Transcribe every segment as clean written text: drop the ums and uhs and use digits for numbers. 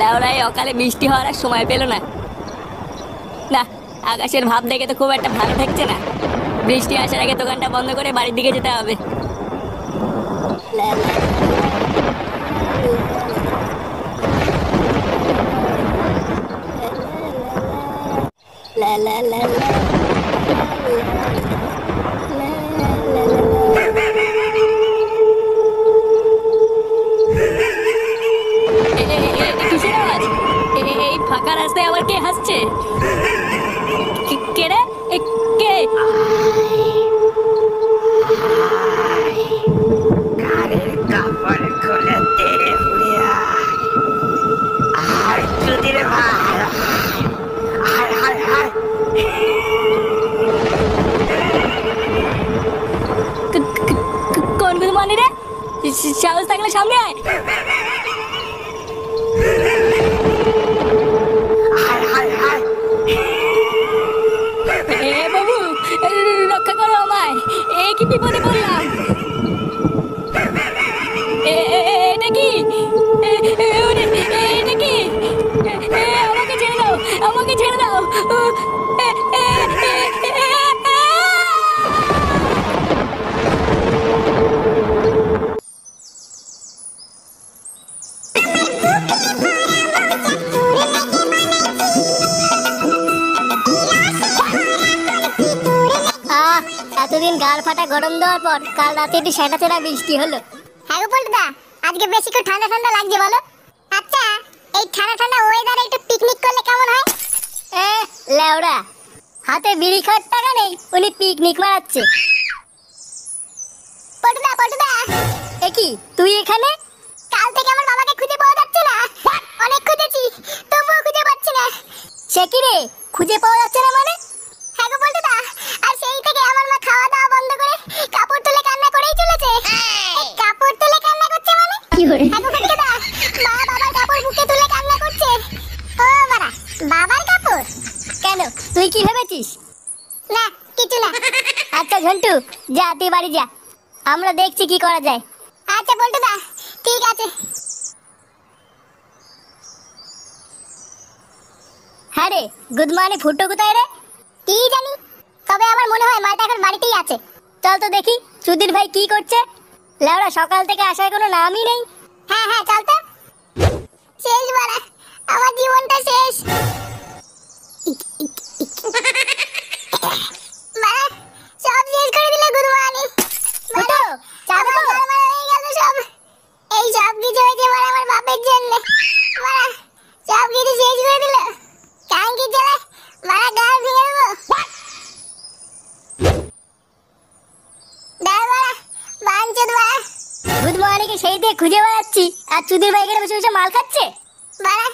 লেওড়ায় অকালে বৃষ্টি হওয়ার আর সময় পেল না। না, আকাশের ভাব দেখে তো খুব একটা ভালো ঠেকছে না। বৃষ্টি আসার আগে দোকানটা বন্ধ করে বাড়ির দিকে যেতে হবে। লা লা লা লা কিসের আওয়াজ? এই ফাঁকা রাস্তায় আবার কে হাসছে? কে রে? কে? গাড়ির কাপড় খুলে তেরে ফুড়ে আর যদি রে ভাই হায় হায় হায় কোন গুলো মানে রে? সাহস থাকলে সামনে আয়। হায় হায় হায় এ বাবু, রক্ষা করো আমায়, এ কি বিপদে পড়লাম। এটা কি? এটা কি? আমাকে ছেড়ে দাও, আমাকে ছেড়ে দাও। এতদিন গাল ফাটা গরম দেওয়ার পর কাল রাতে একটু সেটা সেটা বৃষ্টি হলো। হ্যাঁ গো পল্টুদা, আজকে বেশি একটু ঠান্ডা ঠান্ডা লাগছে বলো। আচ্ছা, এই ঠান্ডা ঠান্ডা ওয়েদারে একটু পিকনিক করলে কেমন হয়? লেওড়া, হাতে বিড়ি খাওয়ার টাকা নেই, উনি পিকনিক মারাচ্ছে। পল্টুদা পল্টুদা, এ কি তুই এখানে? কাল থেকে আমার বাবাকে খুঁজে পাওয়া যাচ্ছে না। অনেক খুঁজেছি, তবুও খুঁজে পাচ্ছি না। সে কি রে, খুঁজে পাওয়া যাচ্ছে না মানে? হ্যাঁ গো পল্টুদা, আর সেই থেকে আমার মা খাওয়া দাওয়া বন্ধ করে কাপড় তুলে কান্না করেই চলেছে। এই কাপড় তুলে কান্না করছে মানে? কি করে? হ্যাঁ গো পল্টুদা, মা বাবার কাপড় বুকে তুলে কান্না করছে। ও বাবা, বাবার কাপড়? কেন, তুই কি ভেবেছিস? না, কিছু না। আচ্ছা ঝন্টু, যা তুই বাড়ি যা, আমরা দেখছি কি করা যায়। আচ্ছা পল্টুদা, ঠিক আছে। হ্যাঁ রে, গুড মর্নিং। ফুটো কোথায় রে? কি জানি, তবে আমার মনে হয় মাটা এখন বাড়িতেই আছে। চল তো দেখি সুধীর ভাই কি করছে। লেওড়া, সকাল থেকে আসার কোনো নামই নেই। হ্যাঁ হ্যাঁ, চল তো। শেষ বাড়া, আমার জীবনটা শেষ। বাড়া, সব শেষ করে দিলে গুরুমানি। ফুটো, চা দেবো? হয়ে গেল সব। এই সব কিছু হয়েছে বাড়া আমার বাপের জন্য। বাড়া, সব কিছু শেষ করে দিল। কাঙ্কি চলে বাড়া, গাল ভেঙে দেবো। দাঁড়া বাড়া, বাঞ্চোদ বাড়া। গুড মর্নিং সেই দিয়ে খুঁজে বেড়াচ্ছি, আর সুধীর ভাই এখানে বসে বসে মাল খাচ্ছে। বাড়া,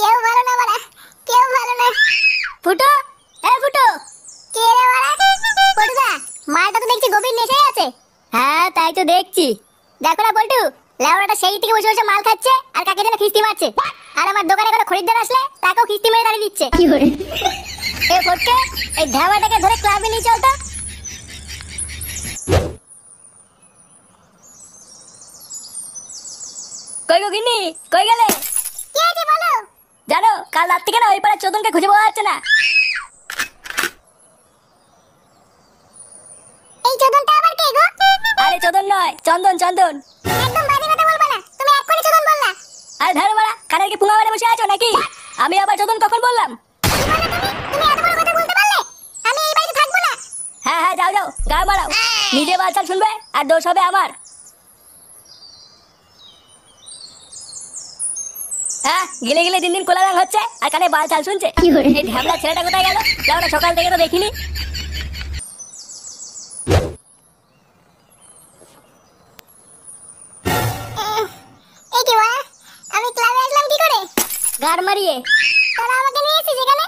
কেউ ভালো না বাড়া, কেউ ভালো না। ফুটো, ফুটো। কে রে বাড়া? পল্টুদা, মালটা তো দেখছি গভীর নেশায় আছে। হ্যাঁ, তাই তো দেখছি। দেখো না পল্টু, লেওড়াটা সেই থেকে বসে বসে মাল খাচ্ছে আর কাকে যেন খিস্তি মারছে। আর আমার দোকানে কোনো খরিদ্দার আসলে তাকেও খিস্তি মেরে দাঁড়িয়ে দিচ্ছে। কি করে? এ ফটকে, এই ধামাটাকে ধরে ক্লাবে নিয়ে চল তো। কই গো গিন্নি, কই গেলে? কি আছে বলো? জানো, কাল রাত থেকে না ওই পাড়ার চোদনকে খুঁজে পাওয়া যাচ্ছে না। এই চোদনটা আবার কে গো? আরে চোদন নয়, চন্দন, চন্দন। একদম বাজে কথা বলবা না, তুমি এক্ষুনি চোদন বললা। আরে ধরো বাড়া, কানের কি পুঙ্গা মেরে বসে আছো নাকি? আমি আবার চোদন কখন বললাম? কি বলো তুমি? তুমি এত বড় কথা বলতে পারলে? আমি এই বাড়িতে থাকবো না। হ্যাঁ হ্যাঁ, যাও যাও, গা মারাও। নিজে বালছাল শুনবে আর দোষ হবে আমার। হ্যাঁ, গিলে গিলে দিন দিন কোলারাং হচ্ছে আর কানে বালছাল শুনছে। এই ঢ্যাবলা ছেলেটা কোথায় গেল? যাও না, সকাল থেকে তো দেখিনি। এই কি বাড়া, আমি ক্লাবে আসলাম কি করে? গাড় মারিয়ে। তোরা আমাকে নিয়ে এসেছিস এখানে?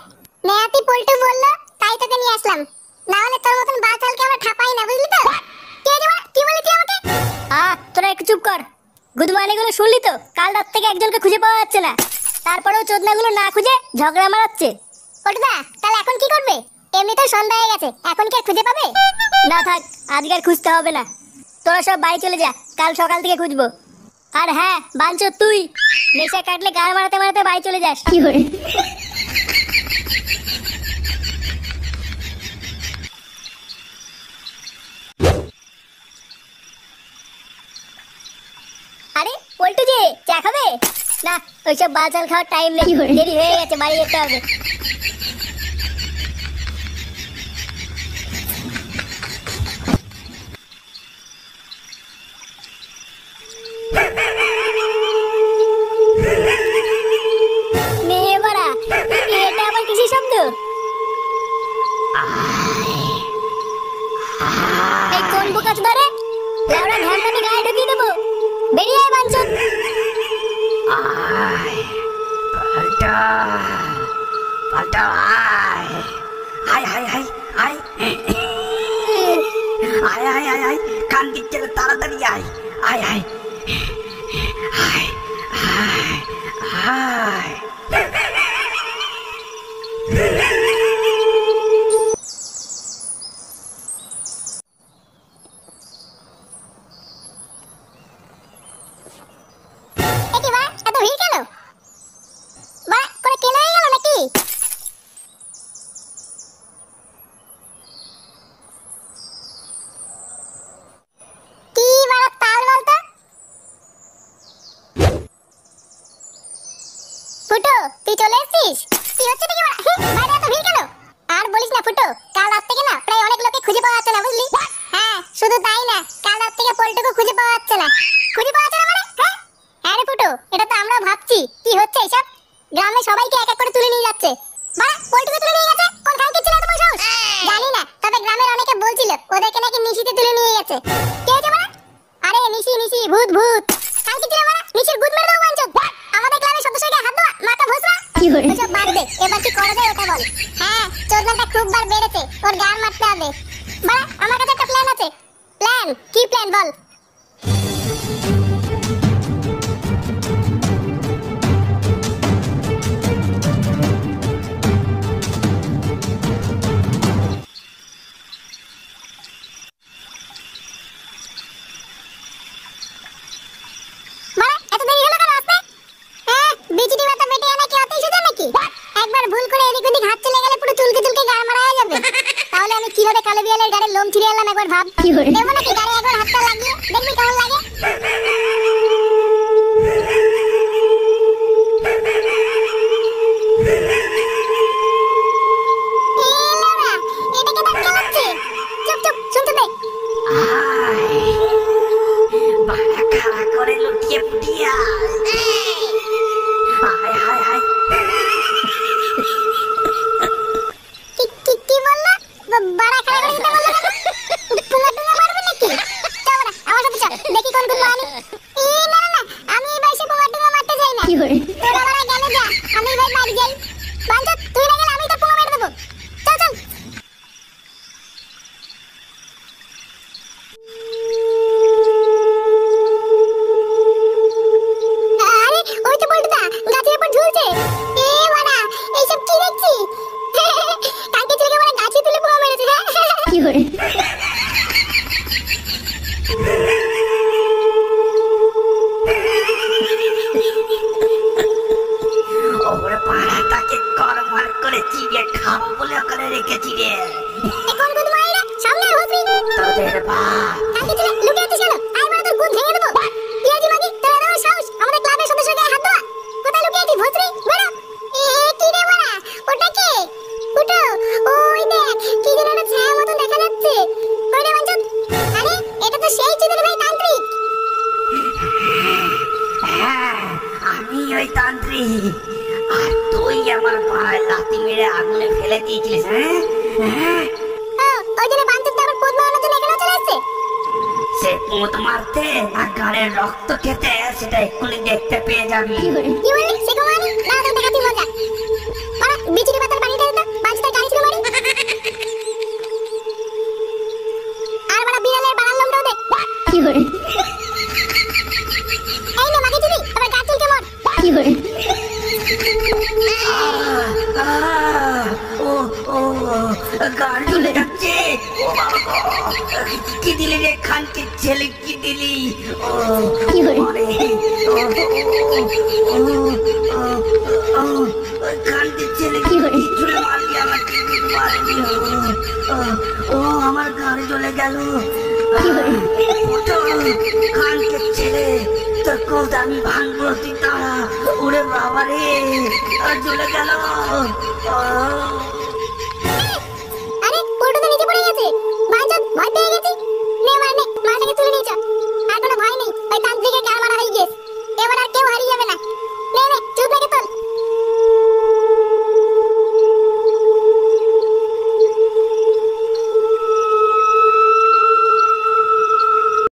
নেহাতি পল্টু বললো তাই তোকে নিয়ে আসলাম। না হলে তোর মতন বাচালকে আমরা ঠাপাই না, বুঝলি তো? কে রে বাড়া, কি বলেছিস আমাকে? তোরা একটু চুপ কর। গুড মর্নিং গুলো শুনলি তো? কাল রাত থেকে একজনকে খুঁজে পাওয়া যাচ্ছে না, তারপরেও চোদনাগুলো না খুঁজে ঝগড়া মারাচ্ছে। পল্টুদা, তাহলে এখন কি করবে? এমনিতেও সন্ধ্যা হয়ে গেছে, এখন কি আর খুঁজে পাবে? না থাক, আজকে আর খুঁজতে হবে না। তোরা সব বাড়ি চলে যা, কাল সকাল থেকে খুঁজবো। আর হ্যাঁ বাঞ্চো তুই নেশা কাটলে গান মারাতে মারাতে বাড়ি চলে যাস। আরে পল্টু যে চা খাবে? না ওইসব বালচাল খাওয়ার টাইম নেই, দেরি হয়ে গেছে, বাড়ি যেতে হবে। এটা আবার কিসের শব্দ? এই কোন বোকাচ ধরে লাউড়া ঢালটানি গায়ে ঢুকিয়ে দেবো। বেরিয়ে আয় বাঞ্চন। পাল্টা পাল্টা আয় আয় আয় আয় আয় আয় আয় আয় কান দিচ্ছে তাড়াতাড়ি আয় আয় আয় আয় আয় আয় ফুটো তুই চলে এসেছিস? কি হচ্ছে নাকি বাইরে এত ভিড় কেন? আর বলিস না ফুটো, কাল রাত থেকে না প্রায় অনেক লোকে খুঁজে পাওয়া যাচ্ছে না, বুঝলি? হ্যাঁ শুধু তাই না, কাল রাত থেকে পল্টুকে খুঁজে পাওয়া যাচ্ছে না। খুঁজে পাওয়া যাচ্ছে না মানে? হ্যাঁ রে ফুটো, এটা তো আমরা ভাবছি কি হচ্ছে এসব। গ্রামে সবাইকে এক এক করে তুলে নিয়ে যাচ্ছে। বাড়া পল্টুকে তুলে নিয়ে গেছে? কোন খানকে ছিল এত বড় সাহস? জানি না, তবে গ্রামের অনেকে বলছিল ওদেরকে নাকি নিশিতে তুলে নিয়ে গেছে। কে হয়েছে বাড়া? আরে নিশি নিশি ভূত ভূত। খানকে ছিল বাড়া, নিশির ভূত মেরে দাও বাঞ্চন। আমাদের গ্রামের সদস্যকে হাত দেওয়া মাথা ভোসরা। ওসব বাদ দে, এবার কি করা যায় ওটা বল। হ্যাঁ চোদনাটা খুব বার বেড়েছে, ওর গান মারতে হবে। বাড়া আমার কাছে একটা প্ল্যান আছে। প্ল্যান? কি প্ল্যান বল? কিভাবে কালো বিড়ালের গাড়ির লোম ছিঁড়ে এলাম একবার ভাব। দেবো নাকি গাড়ি একবার হাতটা লাগিয়ে দেখবি কেমন লাগে। চুপ চুপ শুনতে দে। খাড়া করে লুটিয়ে পুটিয়া আয় আয় আয় কি বললা? বাড়া খাড়া করে দিতে বললা কেন? পুঙ্গা টুঙ্গা মারবে নাকি? চল বাড়া আমার সাথে চল, দেখি কোন কোন মানি। না না না, আমি এই বয়সে পুঙ্গা টুঙ্গা মারতে চাই না। তোরা বাড়া গেলে যা, আমি এবার বাড়ি যাই। বাঞ্চা তুই না গেলে আমি তো পুঙ্গা মেরে দেবো। চল চল। আরে ওই তো বলটা গাছের উপর ঝুলছে। এ বাড়া এইসব কি দেখছি? কালকে ছেলেকে মানে গাছে তুলে পুঙ্গা মেরেছে। কি করে? ওরে পাড়াটাকে করমার করে চিড়ে খাবো বলে ওখানে রেখেছি রে। এখন গুদ মাইরা সামনে হসবি তোদের বাপ কালকে ছেলে লুকে আছিস কেন? আই বড় তোর গুদ ভেঙে দেবো। পিয়াজি মাগি তোর এত সাহস আমাদের ক্লাবের সদস্যকে হাত দেওয়া? কোথায় লুকে আছিস ভস্রী? বেরো। কি রে বাড়া, ওটা কে? ফুটো ওই দেখ কি যেন একটা ছায়া মতো দেখা যাচ্ছে। কই রে বাঞ্চন? আরে এটা তো সেই চিদের ভাই তান্ত্রিক। হ্যাঁ আমি ওই তান্ত্রিক। আর তুই আমার পায়ে লাথি মেরে আগুনে ফেলে দিয়েছিলিস। হ্যাঁ ওই জন্য বাঞ্চন তো আবার পোদ মারানোর জন্য এখানে চলে এসেছে। সে পোদ মারতে না গাড়ের রক্ত খেতে সেটা এক্ষুনি দেখতে পেয়ে যাবি। কি বললি? সে কমানি না তো দেখাচ্ছি মজা। বাড়া বিচিরি পাতার পানিটা দিতা বাঞ্চটা গাড়ি ছিল মারি। আর বাড়া বিড়ালের বাড়ার লোমটাও দে। কি করে? এই নে মাগি চুদি আবার গা চুলকে মর। কি করে? ও ও গাড়ি চলে যাচ্ছে। ও বাবা গো, কি দিলি রে খানকে ছেলে, কি দিলি? ও আরে, খানকে ছেলে কি ছুড়ে মারলি আমাকে, কিছু মারেনি। ও আমার গাড়ি চলে গেল। খানকে ছেলে তোর কোদ আমি ভাঙবো, তুই তারা। ওরে বাবা রে, চলে গেল। আরে পল্টু তো নিচে পড়ে গেছে, বাঞ্চদ ভয় পেয়ে গেছি।